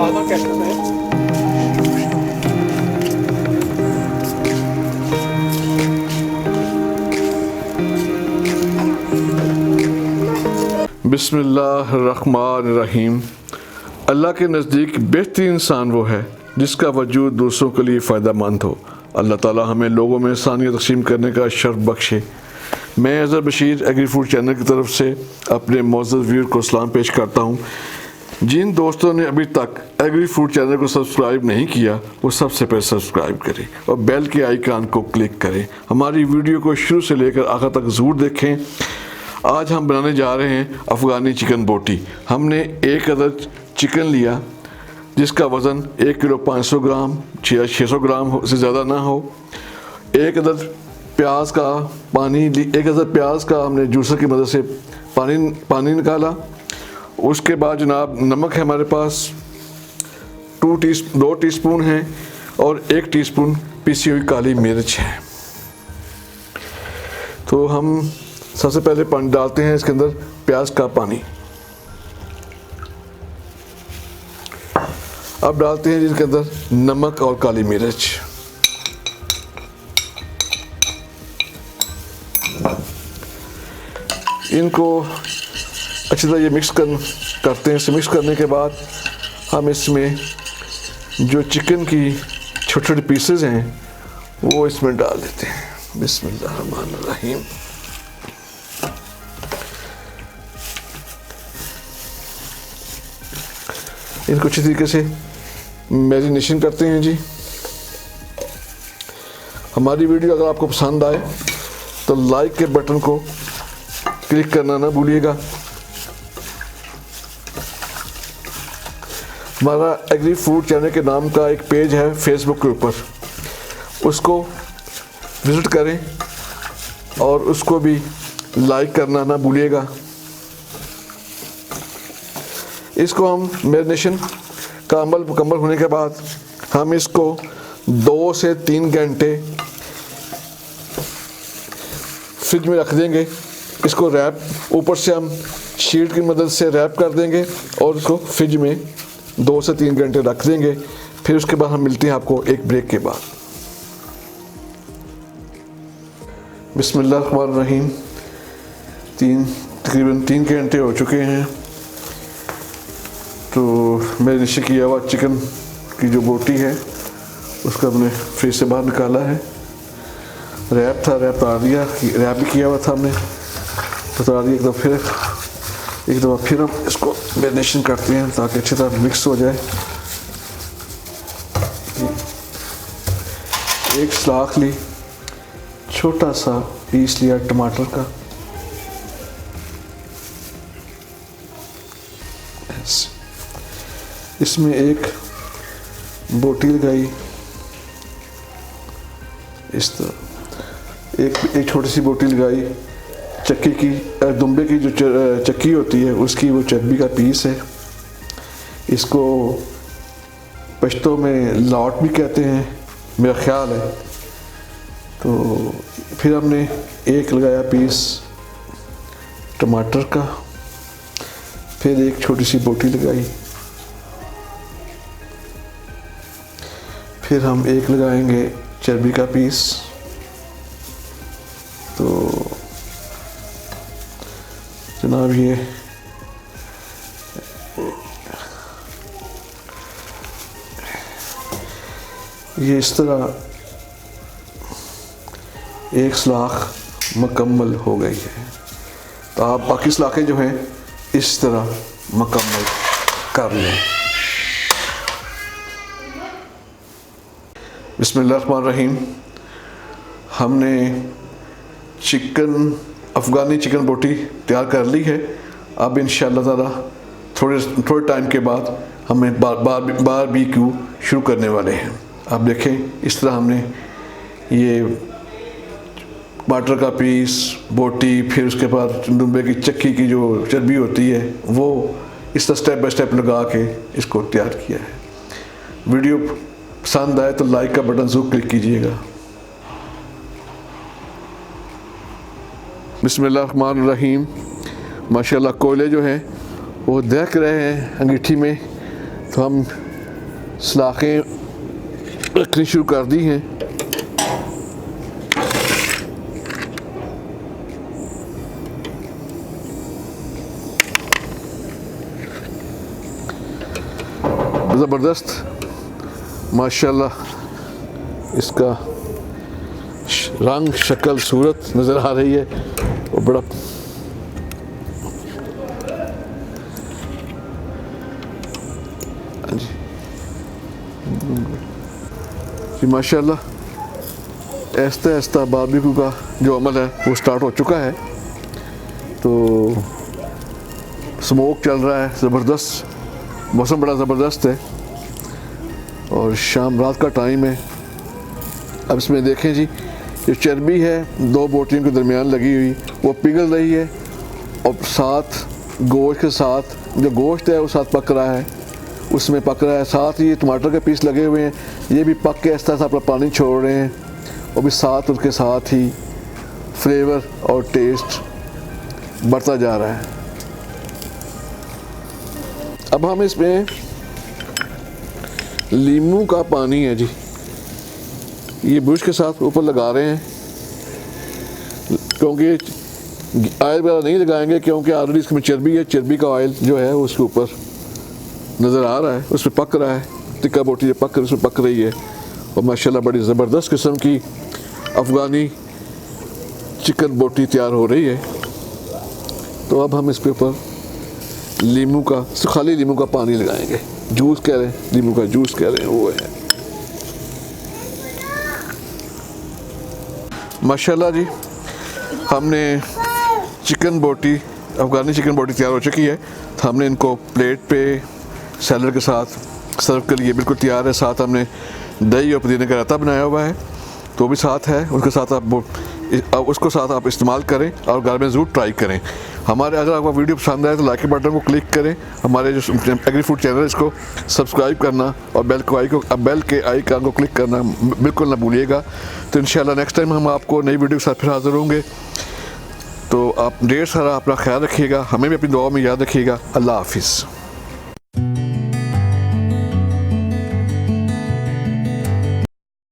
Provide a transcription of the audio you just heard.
ज़्यादा कैटर है। बिस्मिल्लाहिर्रहमानिर्रहीम। अल्लाह के नज़दीक बेहतरीन इंसान वो है जिसका वजूद दूसरों के लिए फ़ायदा मंद हो। अल्लाह ताला हमें लोगों में इंसानियत तक़सीम करने का शर्फ बख्शे। मैं Azhar Bashir agri food channel की तरफ से अपने मौजूद व्यूअर को सलाम पेश करता हूँ। जिन दोस्तों ने अभी तक एग्री फूड चैनल को सब्सक्राइब नहीं किया वो सबसे पहले सब्सक्राइब करें और बेल के आइकन को क्लिक करें। हमारी वीडियो को शुरू से लेकर आखिर तक ज़रूर देखें। आज हम बनाने जा रहे हैं अफ़गानी चिकन बोटी। हमने एक अदद चिकन लिया जिसका वज़न 1 किलो 500 ग्राम 600 ग्राम से ज़्यादा ना हो। एक अदद प्याज का हमने जूसर की मदद से पानी निकाला। उसके बाद जनाब नमक है हमारे पास 2 टीस्पून है और 1 टीस्पून पिसी हुई काली मिर्च है। तो हम सबसे पहले पानी डालते हैं इसके अंदर, प्याज का पानी। अब डालते हैं जिसके अंदर नमक और काली मिर्च। इनको अच्छी तरह ये करते हैं। इसे मिक्स करने के बाद हम इसमें जो चिकन की छोटे छोटे पीसेस हैं वो इसमें डाल देते हैं। बिस्मिल्लाहिर्रहमानिर्रहीम। इनको अच्छी तरीके से मैरिनेशन करते हैं जी। हमारी वीडियो अगर आपको पसंद आए तो लाइक के बटन को क्लिक करना ना भूलिएगा। हमारा एग्री फूड चैनल के नाम का एक पेज है फेसबुक के ऊपर, उसको विज़िट करें और उसको भी लाइक करना ना भूलिएगा। इसको हम मैरिनेशन का अमल मुकम्मल होने के बाद हम इसको 2 से 3 घंटे फ्रिज में रख देंगे। इसको रैप ऊपर से हम शीट की मदद से रैप कर देंगे और इसको फ्रिज में 2 से 3 घंटे रख देंगे। फिर उसके बाद हम मिलते हैं आपको एक ब्रेक के बाद। बिस्मिल्लाहिर्रहमानिर्रहीम। तकरीबन 3 घंटे हो चुके हैं। तो मैरिनेशन किया हुआ चिकन की जो बोटी है उसको हमने फ्रिज से बाहर निकाला है। रैप भी किया हुआ था हमने, उतार दिया। एक दफ़ा फिर हम इसको मैरिनेशन करते हैं ताकि अच्छी तरह मिक्स हो जाए। एक सलाख ली, छोटा सा पीस लिया टमाटर का, इसमें एक बोटी लगाई इस तरह, एक छोटी सी बोटी लगाई। चक्की की दुम्बे की जो चक्की होती है उसकी वो चर्बी का पीस है। इसको पश्तो में लौट भी कहते हैं मेरा ख्याल है। तो फिर हमने एक लगाया पीस टमाटर का, फिर एक छोटी सी बोटी लगाई, फिर हम एक लगाएंगे चर्बी का पीस। तो जनाब ये इस तरह एक सलाख मुकम्मल हो गई है। तो आप बाकी सलाखें जो हैं इस तरह मुकम्मल कर लें। बिस्मिल्लाहिर्रहमानिर्रहीम। हमने अफ़गानी चिकन बोटी तैयार कर ली है। अब इंशाअल्लाह ताला थोड़े टाइम के बाद हमें बारबेक्यू शुरू करने वाले हैं। आप देखें इस तरह हमने ये टमाटर का पीस, बोटी, फिर उसके बाद दुम्बे की चक्की की जो चर्बी होती है वो इस तरह स्टेप बाय स्टेप लगा के इसको तैयार किया है। वीडियो पसंद आए तो लाइक का बटन ज़रूर क्लिक कीजिएगा। बिस्मिल्लाहिर्रहमानिर्रहीम। माशाल्लाह कोयले जो हैं वो दहक रहे हैं अंगीठी में। तो हम सलाखें रखनी शुरू कर दी हैं। ज़बरदस्त माशाल्लाह इसका रंग शक्ल सूरत नज़र आ रही है और बड़ा जी माशाल्लाह ऐसा ऐसा बारबेक्यू का जो अमल है वो स्टार्ट हो चुका है। तो स्मोक चल रहा है ज़बरदस्त, मौसम बड़ा ज़बरदस्त है और शाम रात का टाइम है। अब इसमें देखें जी, ये चर्बी है दो बोटियों के दरमियान लगी हुई, वो पिघल रही है और साथ गोश्त के साथ जो गोश्त है वो साथ पक रहा है, उसमें पक रहा है। साथ ही टमाटर के पीस लगे हुए हैं, ये भी पक के इस तरह से अपना पानी छोड़ रहे हैं और भी साथ उसके साथ ही फ्लेवर और टेस्ट बढ़ता जा रहा है। अब हम इसमें लीमू का पानी है जी, ये बुश के साथ ऊपर लगा रहे हैं, क्योंकि ऑयल वगैरह नहीं लगाएंगे क्योंकि ऑलरेडी इसमें चर्बी है। चर्बी का ऑयल जो है वो उसके ऊपर नज़र आ रहा है, उसमें पक रहा है। टिक्का बोटी जो पक उसमें पक रही है और माशाल्लाह बड़ी ज़बरदस्त किस्म की अफ़गानी चिकन बोटी तैयार हो रही है। तो अब हम इसके ऊपर लीमू का, खाली लीमू का पानी लगाएंगे, जूस कह रहे हैं, लीमू का जूस कह रहे हैं, वो है। माशाल्लाह जी हमने चिकन बोटी, अफ़गानी चिकन बोटी तैयार हो चुकी है। तो हमने इनको प्लेट पे सैलड के साथ सर्व के लिए बिल्कुल तैयार है। साथ हमने दही और पुदीने का रायता बनाया हुआ है, तो भी साथ है। उसके साथ आप उसको साथ आप इस्तेमाल करें और घर में ज़रूर ट्राई करें। हमारे अगर आपको वीडियो पसंद आए तो लाइक के बटन को क्लिक करें, हमारे जो एग्री फूड चैनल इसको सब्सक्राइब करना और बेल के आइकन को क्लिक करना बिल्कुल ना भूलिएगा। तो इंशाल्लाह नेक्स्ट टाइम हम आपको नई वीडियो के साथ फिर हाज़िर होंगे। तो आप ढेर सारा अपना ख्याल रखिएगा, हमें भी अपनी दुआ में याद रखिएगा। अल्लाह हाफिज़।